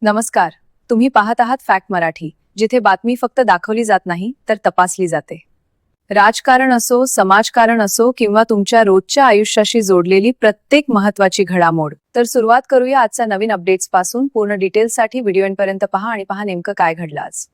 नमस्कार, तुम्ही पाहत आहात फॅक्ट मराठी, जिथे बातमी फक्त दाखवली जात नाही तर तपासली जाते. राजकारण असो, समाजकारण असो किंवा तुमच्या रोजच्या आयुष्याशी जोडलेली प्रत्येक महत्त्वाची घडामोड. तर सुरुवात करूया आजच्या नवीन अपडेट्स पासून. पूर्ण डिटेल्ससाठी व्हिडिओ एंडपर्यंत पहा आणि पहा नेमकं काय घडलं आज.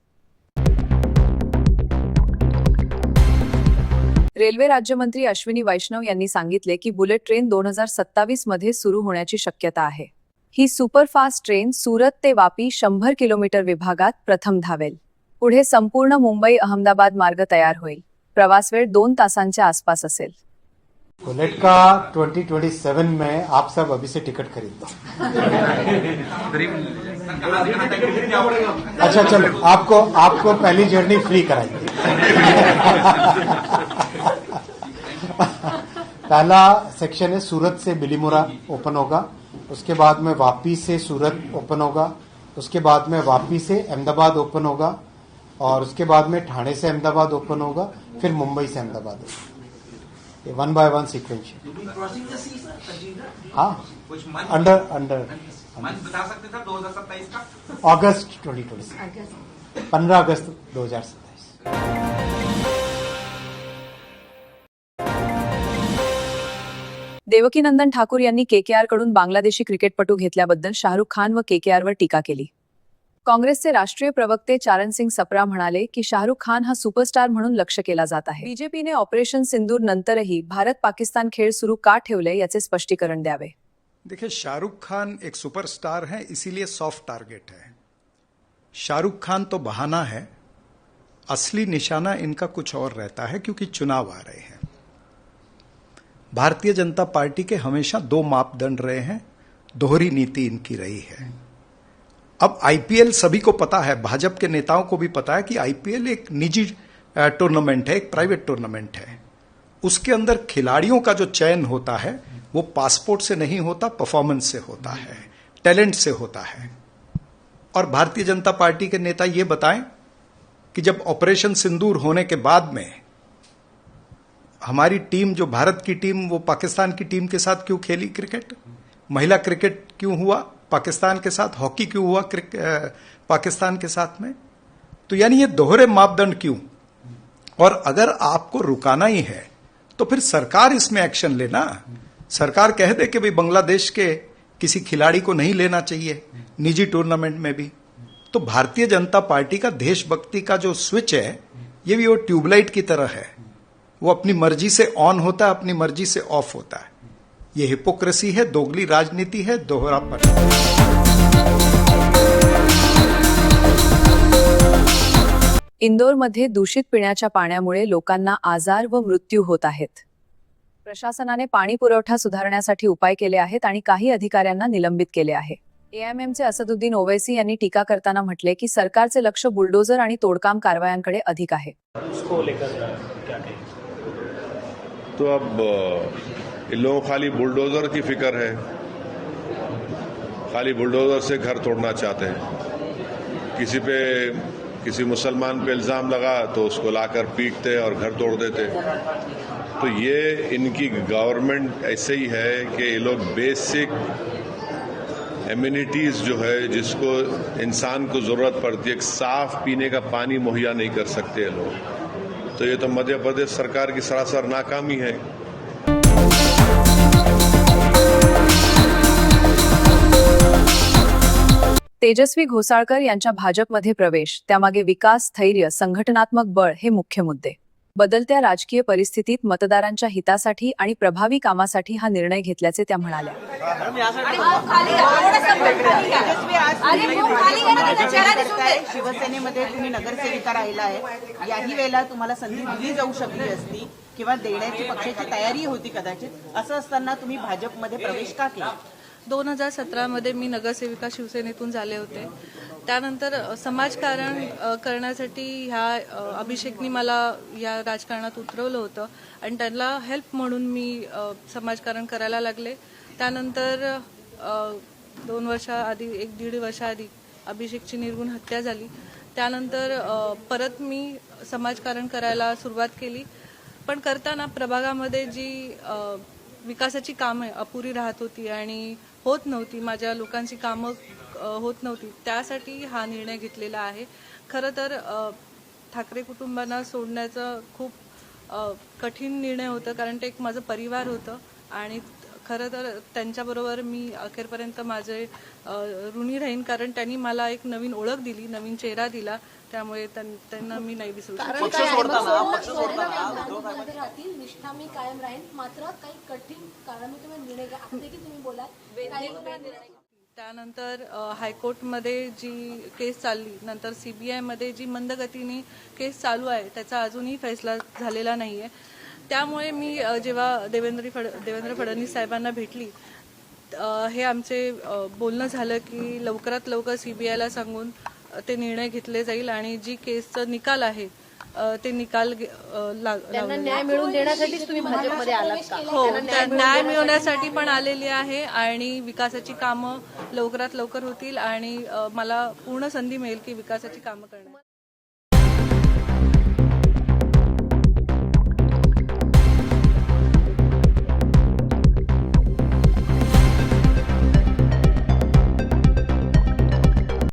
रेल्वे राज्यमंत्री अश्विनी वैष्णव यांनी सांगितले की बुलेट ट्रेन 2027 मध्ये सुरू होण्याची शक्यता आहे. ही सुपरफास्ट ट्रेन सुरत ते वापी 100 किलोमीटर विभागात प्रथम धावेल. पुढे संपूर्ण मुंबई अहमदाबाद मार्ग तयार होईल. प्रवास वेळ 2 तासांच्या आसपास असेल. बुलेट का 2027 में आप सब अभी से टिकट खरीद लो. अच्छा चलो, आपको पहली जर्नी फ्री कराएंगे. पहला सेक्शन है सूरत से बिलीमोरा ओपन होगा, उसके बाद में वापी से सूरत ओपन होगा, उसके बाद में वापी से अहमदाबाद ओपन होगा और उसके बाद में ठाणे से अहमदाबाद ओपन होगा, फिर मुंबई से अहमदाबाद होगा. ये 1 by 1 सीक्वेंशियल. हाँ, अंडर बता सकते थे 2027 का अगस्त 2027, 15 अगस्त 2027. देवकीनंदन ठाकूर यांनी केकेआर कडून बांगलादेशी क्रिकेटपटू घेतल्याबद्दल शाहरुख खान व केकेआरवर टीका केली. काँग्रेसचे राष्ट्रीय प्रवक्ते चारण सिंग सप्रा म्हणाले की शाहरुख खान हा सुपरस्टार म्हणून लक्ष केला जात आहे. बीजेपीने ऑपरेशन सिंदूर नंतरही भारत पाकिस्तान खेळ सुरू का ठेवले याचे स्पष्टीकरण द्यावे. देखिए, शाहरुख खान एक सुपरस्टार है, इसीलिए सॉफ्ट टारगेट है. शाहरुख खान तो बहाना है, असली निशाना इनका कुछ और रहता है क्योंकि चुनाव आ रहे हैं. भारतीय जनता पार्टी के हमेशा 2 मापदंड रहे हैं, दोहरी नीति इनकी रही है. अब आईपीएल सभी को पता है, भाजपा के नेताओं को भी पता है कि आईपीएल एक निजी टूर्नामेंट है, एक प्राइवेट टूर्नामेंट है. उसके अंदर खिलाड़ियों का जो चयन होता है वो पासपोर्ट से नहीं होता, परफॉर्मेंस से होता है, टैलेंट से होता है. और भारतीय जनता पार्टी के नेता ये बताएं कि जब ऑपरेशन सिंदूर होने के बाद में हमारी टीम, जो भारत की टीम, वो पाकिस्तान की टीम के साथ क्यों खेली क्रिकेट, महिला क्रिकेट क्यों हुआ पाकिस्तान के साथ, हॉकी क्यों हुआ पाकिस्तान के साथ में. तो यानी ये दोहरे मापदंड क्यों. और अगर आपको रुकाना ही है तो फिर सरकार इसमें एक्शन लेना. सरकार कह दे कि भाई बांग्लादेश के किसी खिलाड़ी को नहीं लेना चाहिए निजी टूर्नामेंट में भी. तो भारतीय जनता पार्टी का देशभक्ति का जो स्विच है, ये भी वो ट्यूबलाइट की तरह है, वो अपनी मर्जी से ऑन होता है, अपनी मर्जी से ऑफ होता है. ये हिपोक्रेसी है, दोगली राजनीति है, दोहरापन. इंदोरमध्ये दूषित पिण्याच्या पाण्यामुळे लोकांना आजार व मृत्यू होत आहेत. प्रशासनाने पाणी पुरवठा सुधारण्यासाठी उपाय केले आहेत आणि काही अधिकाऱ्यांना निलंबित केले आहे. एएमएमचे असदुद्दीन ओवैसी यांनी टीका करताना म्हटले की सरकारचे लक्ष बुलडोजर आणि तोडकाम कारवायांकडे अधिक आहे. तो अब इन लोगों को खाली बुलडोजर की फिक्र है, खाली बुलडोजर से घर तोड़ना चाहते हैं. किसी मुसलमान पे इल्जाम लगा तो उसको लाकर पीटते और घर तोड़ देते. तो ये इनकी गवर्नमेंट ऐसे ही है कि ये लोग बेसिक एम्यूनिटीज जो है, जिसको इंसान को जरूरत पड़ती है, साफ पीने का पानी मुहैया नहीं कर सकते ये लोग. तो ये तो मध्य प्रदेश सरकार की सरासर नाकामी है. तेजस्वी घोसाळकर यांच्या भाजपमध्ये प्रवेश, त्यामागे विकास, स्थैर्य, संघटनात्मक बळ हे मुख्य मुद्दे. बदलत्या राजकीय परिस्थितीत मतदारांच्या हितासाठी आणि प्रभावी कामासाठी हा निर्णय घेतल्याचे त्या म्हणाल्या. शिवसेनेमध्ये तुम्ही नगरसेविका राहिला आहे, याही वेळेला तुम्हाला संधी दिली जाऊ शकली असती किंवा देण्याची पक्षाची तयारी होती कदाचित. असं असताना तुम्ही भाजपमध्ये प्रवेश का केला? 2017 मध्ये मी नगरसेविका शिवसेनेतून झाले होते. त्यानंतर समाजकारण करण्यासाठी ह्या अभिषेकनी मला या राजकारणात उतरवलं होतं आणि त्यांना हेल्प म्हणून मी समाजकारण करायला लागले. त्यानंतर 2 वर्षाआधी, 1-1.5 वर्षाआधी अभिषेकची निर्घृण हत्या झाली. त्यानंतर परत मी समाजकारण करायला सुरुवात केली. पण करताना प्रभागामध्ये जी विकासाची कामं अपुरी राहत होती आणि होत नव्हती. माझ्या लोकांची कामं होत नव्हती, त्यासाठी हा निर्णय घेतलेला आहे. खरं तर ठाकरे कुटुंबांना सोडण्याचा खूप कठीण निर्णय होता, कारण ते एक माझं परिवार होतं आणि खरं तर त्यांच्याबरोबर मी अखेरपर्यंत माझे ऋणी राहीन, कारण त्यांनी मला एक नवीन ओळख दिली, नवीन चेहरा दिला. त्यामुळे त्यांना मी नाही विसरू शकत. राहतील, निष्ठा मी कायम राहीन, मात्र काही कठीण काळाने तुम्ही निर्णय घ्या, आता देखील तुम्ही बोलाल. त्यानंतर हायकोर्टमध्ये जी केस चालली, नंतर CBI मध्ये जी मंदगतीने केस चालू आहे, त्याचा अजूनही फैसला झालेला नाही आहे. त्यामुळे मी जेव्हा देवेंद्र फडणवीस साहेबांना भेटली, हे आमचे बोलणं झालं की लवकरात लवकर CBIला सांगून ते निर्णय घेतले जाईल आणि जी केसचा निकाल आहे ते निकाल न्याय मिळवून देण्यासाठीच तुम्ही भाजपमध्ये आलात का? हो, न्याय मिळवण्यासाठी पण आलेली आहे आणि विकासाची कामं लवकरात लवकर होतील आणि मला पूर्ण संधी मिळेल की विकासाची कामं करण्याची.